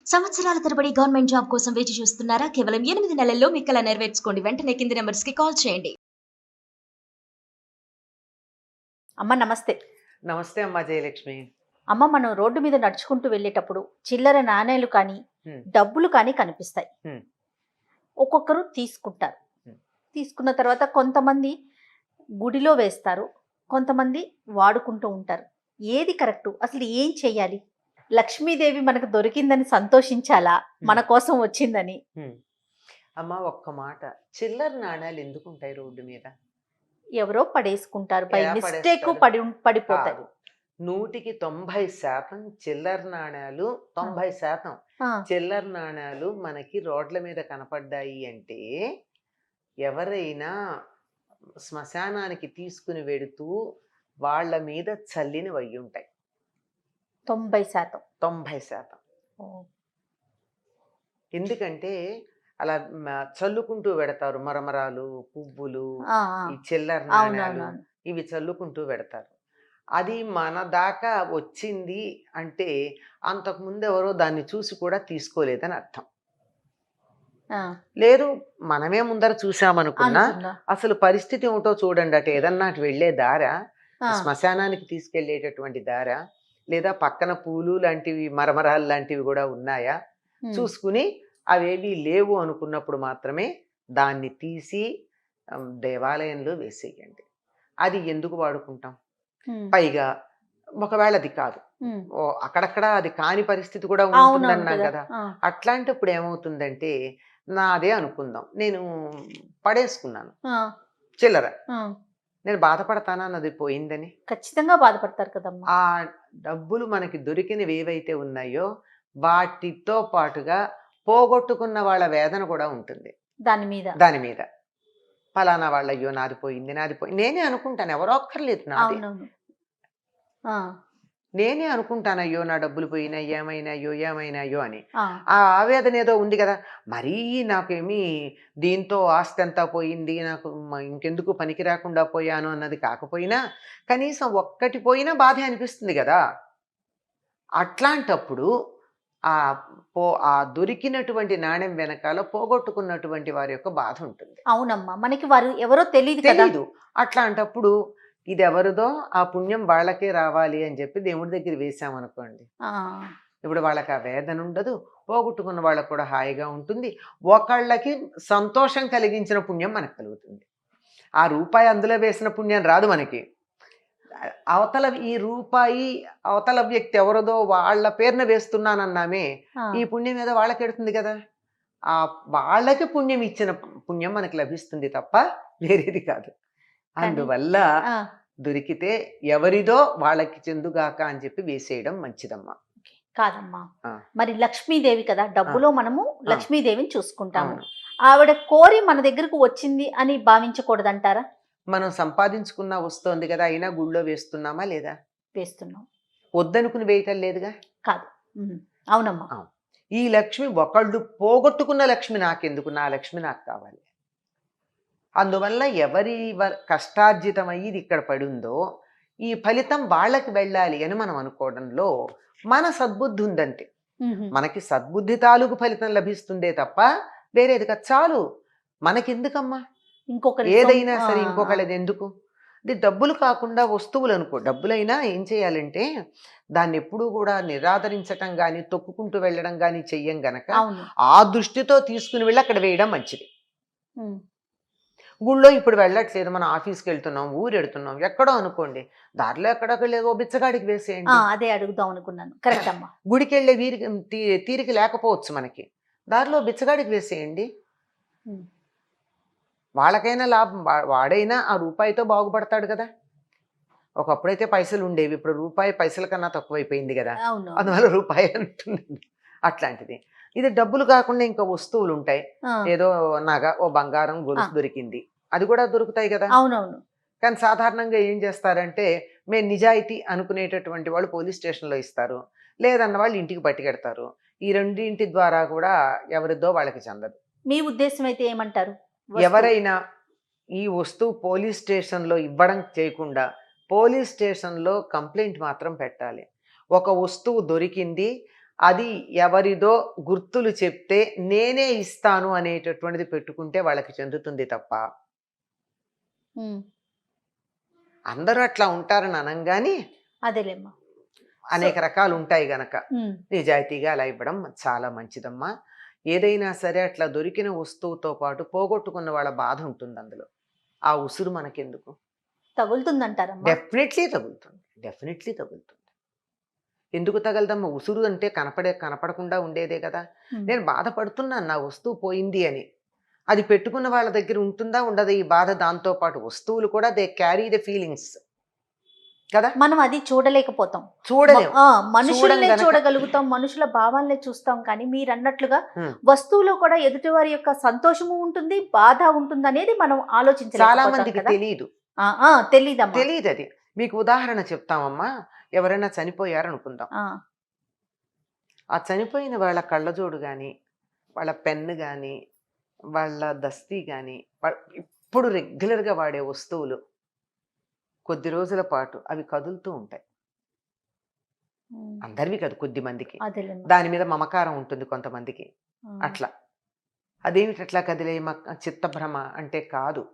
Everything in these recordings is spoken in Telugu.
సంవత్సరాల తరబడి గవర్నమెంట్ జాబ్ కోసం వేచి చూస్తున్నారా? కేవలం 8 నెలల్లో మీ కల నెరవేర్చుకోండి. వెంటనే కింది నంబర్స్‌కి కాల్ చేయండి. అమ్మ నమస్తే. నమస్తే అమ్మా జయలక్ష్మి. అమ్మ మనం రోడ్డు మీద నడుచుకుంటూ వెళ్ళేటప్పుడు చిల్లర నాణేలు కానీ, హ్మ్. డబ్బులు కానీ కనిపిస్తాయి. హ్మ్. ఒక్కొక్కరు తీసుకుంటారు. హ్మ్. తీసుకున్న తర్వాత కొంతమంది గుడిలో వేస్తారు. కొంతమంది వాడుకుంటూ ఉంటారు. ఏది కరెక్టు? అసలు ఏం చెయ్యాలి? లక్ష్మీదేవి మనకు దొరికిందని సంతోషించాలా? మన కోసం వచ్చిందని? అమ్మా ఒక్క మాట, చిల్లర నాణాలు ఎందుకుంటాయి రోడ్డు మీద? ఎవరో పడేసుకుంటారు. బై ఎలా మిస్టేక్ పడేస్తారు? పడిపోతారు. కాదు. 100కి 90% చిల్లర నాణాలు, 90% ఆ, చిల్లర నాణాలు మనకి రోడ్ల మీద కనపడ్డాయి అంటే ఎవరైనా శ్మశానానికి తీసుకుని వెడుతూ వాళ్ళ మీద చల్లినవి అయి ఉంటాయి. 90%. 90%. ఓ, ఎందుకంటే అలా చల్లుకుంటూ పెడతారు మరమరాలు, పువ్వులు, ఆ, ఆ. ఈ చిల్లర నాణాలు అవునవునవును. ఇవి చల్లుకుంటూ పెడతారు. అది మన దాకా వచ్చింది అంటే అంతకుముందు ఎవరో దాన్ని చూసి కూడా తీసుకోలేదని అర్థం. ఆ, లేదు మనమే ముందర చూసామనుకున్నా అనుకున్నా. అసలు పరిస్థితి ఏమిటో చూడండి. అటు ఏదన్నా అటు వెళ్ళే దారా, ఆ, శ్మశానానికి తీసుకెళ్లేటటువంటి దారా, లేదా పక్కన పూలు లాంటివి మరమరాలు లాంటివి కూడా ఉన్నాయా ఉమ్, చూసుకుని అవేవి లేవు అనుకున్నప్పుడు మాత్రమే దాన్ని తీసి దేవాలయంలో వేసేయండి. అది ఎందుకు వాడుకుంటాం? ఉమ్, పైగా ఒకవేళ అది కాదు, ఉమ్. అక్కడక్కడ అది కాని పరిస్థితి కూడా అవునవును ఉంటుందన్నాం కదా. కదా. ఆ, అట్లాంటప్పుడు ఏమవుతుందంటే నాదే అనుకుందాం, నేను పడేసుకున్నాను ఆ, చిల్లర, ఆ. నేను బాధపడతానా అన్నది పోయిందని? ఖచ్చితంగా బాధపడతారు కదమ్మా. ఆ డబ్బులు మనకి దొరికినవి ఏవైతే ఉన్నాయో వాటితో పాటుగా పోగొట్టుకున్న వాళ్ళ వేదన కూడా ఉంటుంది దాని మీద. దాని మీద. ఫలానా వాళ్ళ అయ్యో నాది పోయింది, నాది పోయింది నేనే అనుకుంటాను, ఎవరో ఒక్కర్లేదు, నాది. అవునవును. ఆ, నేనే అనుకుంటాను అయ్యో నా డబ్బులు పోయినాయి, ఏమైనాయో ఏమైనాయో అని. ఆ, ఆ ఆవేదన ఏదో ఉంది కదా. మరీ నాకేమీ దీంతో ఆస్తి అంతా పోయింది, నాకు ఇంకెందుకు పనికి రాకుండా పోయాను అన్నది కాకపోయినా కనీసం ఒక్కటి పోయినా బాధే అనిపిస్తుంది కదా. అట్లాంటప్పుడు ఆ ఆ దొరికినటువంటి నాణ్యం వెనకాల పోగొట్టుకున్నటువంటి వారి యొక్క బాధ ఉంటుంది. అవునమ్మా. మనకి వారు ఎవరో తెలియదు కదా. తెలీదు. అట్లాంటప్పుడు ఇది ఎవరిదో ఆ పుణ్యం వాళ్ళకే రావాలి అని చెప్పి దేవుడి దగ్గర వేసామనుకోండి, ఆ, ఇప్పుడు వాళ్ళకి ఆ వేదన ఉండదు, పోగొట్టుకున్న వాళ్ళకు కూడా హాయిగా ఉంటుంది, ఒకళ్ళకి సంతోషం కలిగించిన పుణ్యం మనకు కలుగుతుంది. ఆ రూపాయి అందులో వేసిన పుణ్యం రాదు మనకి. అవతల ఈ రూపాయి అవతల వ్యక్తి ఎవరిదో వాళ్ళ పేరున వేస్తున్నానన్నామే, ఆ. ఈ పుణ్యం ఏదో వాళ్ళకి ఎడుతుంది కదా. ఆ వాళ్ళకి పుణ్యం ఇచ్చిన పుణ్యం మనకి లభిస్తుంది తప్ప వేరేది కాదు. కానీ అందువల్ల ఆ, దొరికితే ఎవరిదో వాళ్ళకి చెందుగాక అని చెప్పి వేసేయడం మంచిదమ్మా. కాదమ్మా. ఆ, మరి లక్ష్మీదేవి కదా, ఆ, డబ్బులో మనము ఆ, లక్ష్మీదేవిని చూసుకుంటాము. అవును. ఆవిడ కోరి మన దగ్గరకు వచ్చింది అని భావించకూడదంటారా? మనం సంపాదించుకున్న వస్తోంది కదా, అయినా గుళ్ళో వేస్తున్నామా లేదా? వేస్తున్నాం. వద్దనుకుని వేయటం లేదుగా. కాదు. ఉమ్, అవునమ్మా. ఆ, ఈ లక్ష్మి ఒకళ్ళు పోగొట్టుకున్న లక్ష్మి నాకెందుకు, నా లక్ష్మి నాకు కావాలి. అందువల్ల ఎవరి కష్టార్జితం అయ్యి ఇక్కడ పడిందో ఈ ఫలితం వాళ్ళకి వెళ్ళాలి అని మనం అనుకోవడంలో మన సద్బుద్ధి ఉందంటే. ఉహు. మనకి సద్బుద్ధి తాలూకు ఫలితం లభిస్తుందే తప్ప వేరేది కాదు. చాలు మనకెందుకమ్మా ఇంకొకరి ఏదైనా ఆ, సరే, ఆ. ఇంకొకళ్ళది ఎందుకు. ఇది డబ్బులు కాకుండా వస్తువులు అనుకో, డబ్బులైనా ఏం చేయాలంటే దాన్ని ఎప్పుడూ కూడా నిరాదరించటం కానీ తొక్కుకుంటూ వెళ్ళడం కానీ చెయ్యం గనక అవును. ఆ దృష్టితో తీసుకుని వెళ్ళి అక్కడ వేయడం మంచిది. ఉమ్, గుళ్ళో ఇప్పుడు వెళ్ళట్లేదు, మనం ఆఫీస్కి వెళ్తున్నాం, ఊరు వెళ్తున్నాం, ఎక్కడో అనుకోండి, దారిలో ఎక్కడోకి లేదు, ఓ బిచ్చగాడికి ఆ, వేసేయండి. అదే అడుగుదాం అనుకున్నాను. కరెక్ట్ అమ్మా. గుడికి వెళ్ళే తీరిక లేకపోవచ్చు మనకి, దారిలో బిచ్చగాడికి వేసేయండి. ఉమ్, వాళ్ళకైనా లాభం, వాడైనా ఆ రూపాయితో బాగుపడతాడు కదా. ఒకప్పుడైతే పైసలు ఉండేవి, ఇప్పుడు రూపాయి పైసల కన్నా తక్కువైపోయింది కదా. అవును. అందువల్ల రూపాయి అంటున్నాను. అట్లాంటిది ఇది. డబ్బులు కాకుండా ఇంకా వస్తువులు ఉంటాయి. ఆ, ఏదో నగ, ఓ బంగారం ఆ, గొలుసు దొరికింది, అది కూడా దొరుకుతాయి కదా. అవునవును. కానీ సాధారణంగా ఏం చేస్తారంటే మేము నిజాయితీ అనుకునేటటువంటి వాళ్ళు పోలీస్ స్టేషన్లో ఇస్తారు, లేదన్న వాళ్ళు ఇంటికి పట్టుకెడతారు. ఈ రెండింటి ద్వారా కూడా ఎవరిదో వాళ్ళకి చెందదు. మీ ఉద్దేశం అయితే ఏమంటారు? వస్తువు. ఎవరైనా ఈ వస్తువు పోలీస్ స్టేషన్లో ఇవ్వడం చేయకుండా పోలీస్ స్టేషన్లో కంప్లైంట్ మాత్రం పెట్టాలి. ఒక వస్తువు దొరికింది, అది ఎవరిదో గుర్తులు చెప్తే నేనే ఇస్తాను అనేటటువంటిది పెట్టుకుంటే వాళ్ళకి చెందుతుంది తప్ప ఉమ్, అందరూ అట్లా ఉంటారని అనంగాని అదేలేమ్మా. అనేక రకాలు ఉంటాయి గనక ఉమ్, నిజాయితీగా అలా ఇవ్వడం చాలా మంచిదమ్మా. ఏదైనా సరే అట్లా దొరికిన వస్తువుతో పాటు పోగొట్టుకున్న వాళ్ళ బాధ ఉంటుంది అందులో. ఆ ఉసురు మనకెందుకు? తగులుతుందంటారమ్మా. డెఫినెట్లీ తగులుతుంది, డెఫినెట్లీ తగులుతుంది. ఎందుకు తగలదమ్మా? ఉసురు అంటే కనపడకుండా ఉండేదే కదా. ఉమ్, నేను బాధపడుతున్నాను నా వస్తువు పోయింది అని. అది పెట్టుకున్న వాళ్ళ దగ్గర ఉంటుందా ఉండదా ఈ బాధ? దాంతో పాటు వస్తువులు కూడా దే క్యారీ ద ఫీలింగ్స్ కదా. మనం అది చూడలేకపోతాం. చూడలేం. మనుషులనే గనక. చూడగలుగుతాం, మనుషుల భావాలనే చూస్తాం. కానీ మీరు అన్నట్లుగా హ్మ్. వస్తువులో కూడా ఎదుటివారి యొక్క సంతోషము ఉంటుంది, బాధ ఉంటుంది అనేది మనం చాలా ఆలోచించలేకపోతాం మందికి కదా. తెలియదు. తెలీదమ్మా. తెలియదు అది. మీకు ఉదాహరణ చెప్తామమ్మా. ఎవరైనా చనిపోయారు అనుకుందాం. ఆ, ఆ చనిపోయిన వాళ్ళ కళ్ళజోడు కానీ, వాళ్ళ పెన్ను కానీ, వాళ్ళ దస్తీ కానీ, ఇప్పుడు రెగ్యులర్గా వాడే వస్తువులు కొద్ది రోజుల పాటు అవి కదులుతూ ఉంటాయి. ఉమ్, అందరివి కాదు, కొద్ది మందికి. అదేలేమ్మా. దాని మీద మమకారం ఉంటుంది కొంతమందికి. ఆ, అట్లా అదేమిటి అట్లా కదిలే చిత్తభ్రమ అంటే కాదు.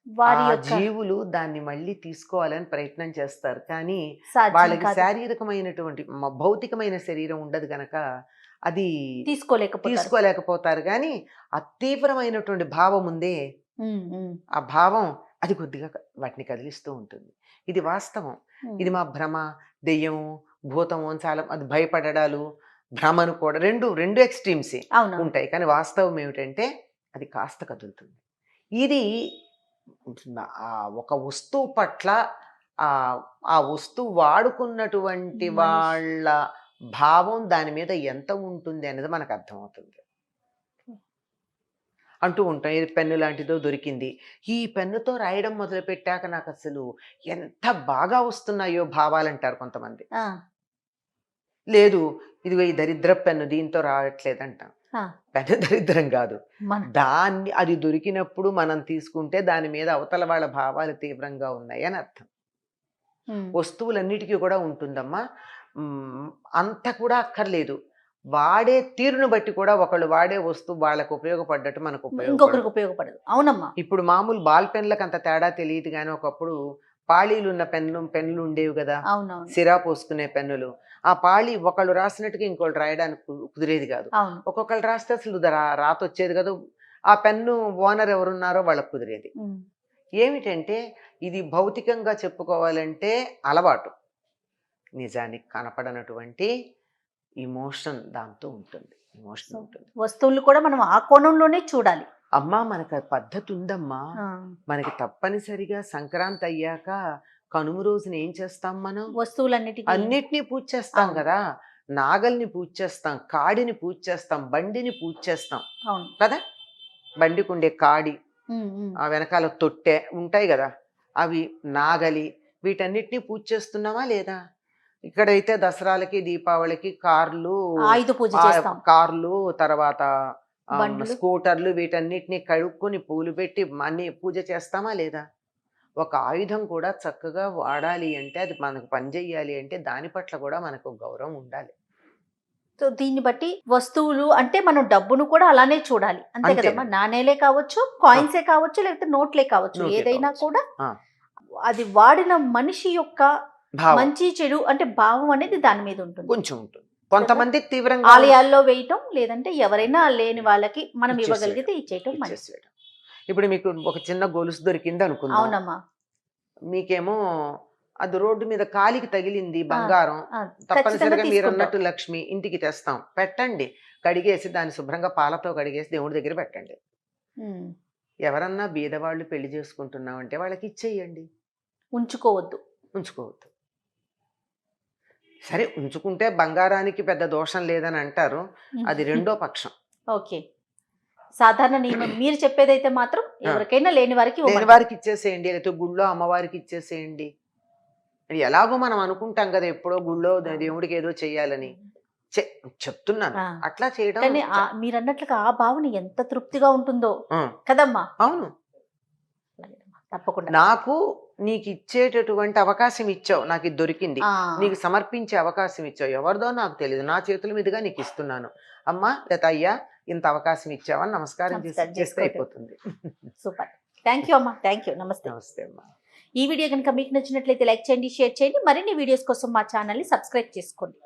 వారి ఆ యొక్క జీవులు దాన్ని మళ్ళీ తీసుకోవాలని ప్రయత్నం చేస్తారు. కానీ సాధ్యం వాళ్ళకి కాదు, శారీరకమైనటువంటి భౌతికమైన శరీరం ఉండదు గనక అది తీసుకోలేకపోతారు. తీసుకోలేకపోతారు. కానీ ఆ తీవ్రమైనటువంటి భావం ఉందే, ఉమ్, ఉమ్, ఆ భావం అది కొద్దిగా వాటిని కదిలిస్తూ ఉంటుంది. ఇది వాస్తవం. ఉమ్, ఇది మా భ్రమ, దెయ్యం, భూతము అని చాలా అది భయపడడాలు, భ్రమను కూడా రెండు రెండు ఎక్స్ట్రీమ్సే అవును. ఉంటాయి. కానీ వాస్తవం ఏమిటంటే అది కాస్త కదులుతుంది. ఇది ఒక వస్తువు పట్ల ఆ ఆ వస్తువు వాడుకున్నటువంటి మనిషి. వాళ్ళ భావం దాని మీద ఎంత ఉంటుంది అనేది మనకు అర్థమవుతుంది. అంటూ ఉంటాం. ఇది పెన్ను లాంటిదో దొరికింది. ఈ పెన్నుతో రాయడం మొదలుపెట్టాక నాకు అసలు ఎంత బాగా వస్తున్నాయో భావాలంటారు కొంతమంది. ఆ, లేదు, ఇదిగో ఈ దరిద్ర పెన్ను దీంతో రావట్లేదంటాం. ఆ, పెద్ద దరిద్రం కాదు. మన దాన్ని అది దొరికినప్పుడు మనం తీసుకుంటే దాని మీద అవతల వాళ్ళ భావాలు తీవ్రంగా ఉన్నాయి అని అర్థం. ఉమ్, వస్తువులన్నిటికీ కూడా ఉంటుందమ్మా. అంత కూడా అక్కర్లేదు. వాడే తీరును బట్టి కూడా ఒకళ్ళు వాడే వస్తువు వాళ్ళకు ఉపయోగపడ్డట్టు మనకు ఉపయోగపడదు. ఇంకొకరికి ఉపయోగపడదు. అవునమ్మా. ఇప్పుడు మామూలు బాల్ పెన్లకు అంత తేడా తెలియదు. కానీ ఒకప్పుడు పాళీలు ఉన్న పెన్నులు ఉండేవి కదా, అవునవును. సిరా పోసుకునే పెన్నులు. ఆ పాళీ ఒకళ్ళు రాసినట్టుగా ఇంకోళ్ళు రాయడానికి కుదిరేది కాదు. అవును. ఒక్కొక్కళ్ళు రాస్తే అసలు రాత వచ్చేది కదా. ఆ పెన్ను ఓనర్ ఎవరున్నారో వాళ్ళకు కుదిరేది. ఉమ్, ఏమిటంటే ఇది భౌతికంగా చెప్పుకోవాలంటే అలవాటు. నిజానికి కనపడనటువంటి ఇమోషన్ దాంతో ఉంటుంది. ఇమోషన్ ఉంటుంది. వస్తువులు కూడా మనం ఆ కోణంలోనే చూడాలి. అమ్మా మనకు ఆ పద్ధతి ఉందమ్మా. ఆ, మనకి తప్పనిసరిగా సంక్రాంతి అయ్యాక కనుమ రోజున ఏం చేస్తాం మనం? వస్తువులన్నిటికీ అన్నిటినీ పూజ చేస్తాం అవును. కదా. నాగల్ని పూజ చేస్తాం, కాడిని పూజ చేస్తాం, బండిని పూజ చేస్తాం అవును. కదా. బండికి ఉండే కాడి, ఉమ్, ఉమ్, ఆ వెనకాల తొట్టె ఉంటాయి కదా, అవి నాగలి, వీటన్నిటినీ పూజ చేస్తున్నామా లేదా? ఇక్కడైతే దసరాలకి దీపావళికి కార్లు, ఆయుధ పూజ చేస్తాం. కార్లు, తర్వాత బండ్లు. స్కూటర్లు, వీటన్నిటిని కడుక్కొని పూలు పెట్టి అన్ని పూజ చేస్తామా లేదా? ఒక ఆయుధం కూడా చక్కగా వాడాలి అంటే, అది మనకు పనిచేయాలి అంటే దాని పట్ల కూడా మనకు గౌరవం ఉండాలి. సో దీన్ని బట్టి వస్తువులు అంటే మనం డబ్బును కూడా అలానే చూడాలి. అంతే అంతే. కదమ్మా. నాణేలే కావచ్చు, కాయిన్సే కావచ్చు, లేకపోతే నోట్లే కావచ్చు, నోట్లే ఏదైనా కావచ్చు. కూడా ఆ. అది వాడిన మనిషి యొక్క భావం మంచి చెడు అంటే భావం అనేది దాని మీద ఉంటుంది. కొంచెం ఉంటుంది. కొంతమంది తీవ్రంగా ఆలయాల్లో వేయటం, లేదంటే ఎవరైనా లేని వాళ్ళకి మనం ఇచ్చేసేయడం. ఇవ్వగలిగితే ఇచ్చేయటం మంచిది. ఇచ్చేసేయడం. ఇప్పుడు మీకు ఒక చిన్న గొలుసు దొరికింది అనుకుందాం. అవునమ్మా. మీకేమో అది రోడ్డు మీద కాలికి తగిలింది బంగారం. ఆ, తప్పనిసరిగా ఖచ్చితంగా మీరు తీసుకుంటాం. అన్నట్టు లక్ష్మి ఇంటికి తెస్తాం. పెట్టండి, కడిగేసి దాన్ని శుభ్రంగా పాలతో కడిగేసి దేవుడి దగ్గర పెట్టండి. ఉమ్, ఎవరన్నా బీదవాళ్ళు పెళ్లి చేసుకుంటున్నామంటే వాళ్ళకి ఇచ్చేయండి, ఉంచుకోవద్దు. ఉంచుకోవద్దు. సరే, ఉంచుకుంటే బంగారానికి పెద్ద దోషం లేదని అంటారు. అది రెండో పక్షం. ఓకే. సాధారణ నియమం మీరు చెప్పేదైతే మాత్రం ఎవరికైనా లేని వారికి లేని ఇవ్వమంటారు. వారికి ఇచ్చేసేయండి, లేకపోతే గుళ్ళో అమ్మవారికి ఇచ్చేసేయండి. అది ఎలాగో మనం అనుకుంటాం కదా, ఎప్పుడో గుళ్ళో దేవుడికి ఏదో చెయ్యాలని. చెప్తున్నాను, ఆ. అట్లా చేయడం కానీ మీరు అన్నట్లుగా ఆ భావన ఎంత తృప్తిగా ఉంటుందో ఆ, కదమ్మా. అవును. తప్పకుండా. నాకు నీకు ఇచ్చేటటువంటి అవకాశం ఇచ్చావు, నాకు ఇది దొరికింది, నీకు సమర్పించే అవకాశం ఇచ్చావు, ఎవరిదో నాకు తెలియదు, నా చేతుల మీదుగా నీకు ఇస్తున్నాను అమ్మా లేదా అయ్యా, ఇంత అవకాశం ఇచ్చావని నమస్కారం చేస్తే అయిపోతుంది. సూపర్. థ్యాంక్ యూ అమ్మా. Thank you. నమస్తే. నమస్తే అమ్మా. ఈ వీడియో కనుక మీకు నచ్చినట్లయితే లైక్ చేయండి, షేర్ చేయండి. మరిన్ని వీడియోస్ కోసం మా ఛానల్ని సబ్స్క్రైబ్ చేసుకోండి.